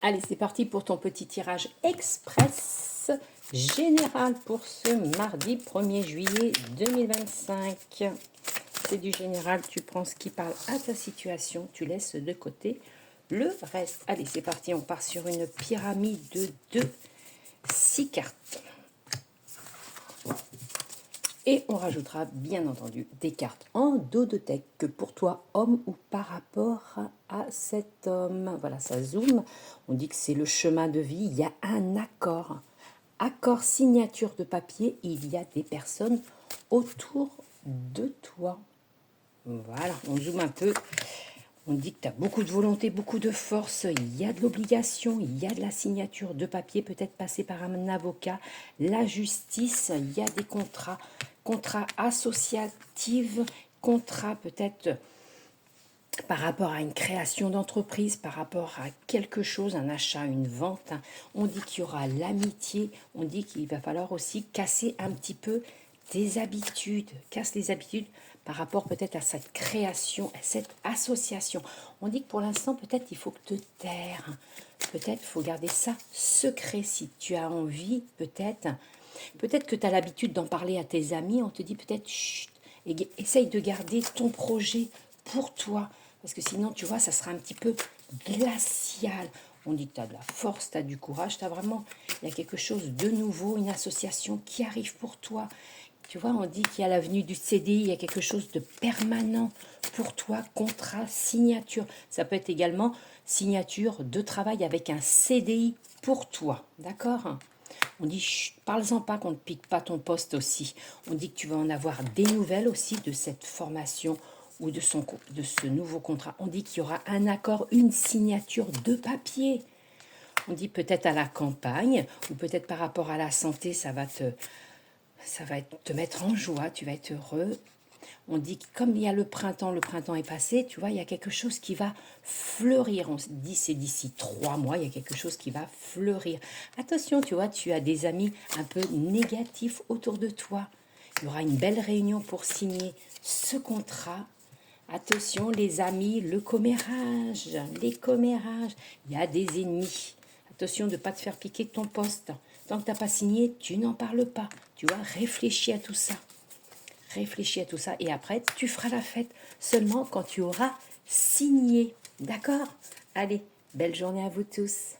Allez, c'est parti pour ton petit tirage express général pour ce mardi 1er juillet 2025. C'est du général, tu prends ce qui parle à ta situation, tu laisses de côté le reste. Allez, c'est parti, on part sur une pyramide de 6 cartes. Et on rajoutera bien entendu des cartes en dos de deck pour toi, homme, ou par rapport à cet homme. Voilà, ça zoome. On dit que c'est le chemin de vie. Il y a un accord. Accord, signature de papier. Il y a des personnes autour de toi. Voilà, on zoome un peu. On dit que tu as beaucoup de volonté, beaucoup de force, il y a de l'obligation, il y a de la signature de papier, peut-être passer par un avocat, la justice, il y a des contrats, contrats associatifs, contrats peut-être par rapport à une création d'entreprise, par rapport à quelque chose, un achat, une vente. On dit qu'il y aura l'amitié, on dit qu'il va falloir aussi casser un petit peu tes habitudes, casse les habitudes par rapport peut-être à cette création, à cette association. On dit que pour l'instant, peut-être il faut te taire, peut-être il faut garder ça secret si tu as envie, peut-être que tu as l'habitude d'en parler à tes amis, on te dit peut-être, chut, essaye de garder ton projet pour toi, parce que sinon, tu vois, ça sera un petit peu glacial. On dit que tu as de la force, tu as du courage, tu as vraiment, il y a quelque chose de nouveau, une association qui arrive pour toi. Tu vois, on dit qu'il y a l'avenue du CDI, il y a quelque chose de permanent pour toi, contrat, signature. Ça peut être également signature de travail avec un CDI pour toi, d'accord? On dit, parle-en pas qu'on ne pique pas ton poste aussi. On dit que tu vas en avoir des nouvelles aussi de cette formation ou de ce nouveau contrat. On dit qu'il y aura un accord, une signature de papier. On dit peut-être à la campagne ou peut-être par rapport à la santé, ça va te mettre en joie, tu vas être heureux. On dit que comme il y a le printemps est passé, tu vois, il y a quelque chose qui va fleurir. On se dit c'est d'ici 3 mois, il y a quelque chose qui va fleurir. Attention, tu vois, tu as des amis un peu négatifs autour de toi. Il y aura une belle réunion pour signer ce contrat. Attention, les amis, le commérage, les commérages, il y a des ennemis. Attention de ne pas te faire piquer ton poste. Tant que tu n'as pas signé, tu n'en parles pas. Tu vois, réfléchis à tout ça. Réfléchis à tout ça. Et après, tu feras la fête seulement quand tu auras signé. D'accord? Allez, belle journée à vous tous.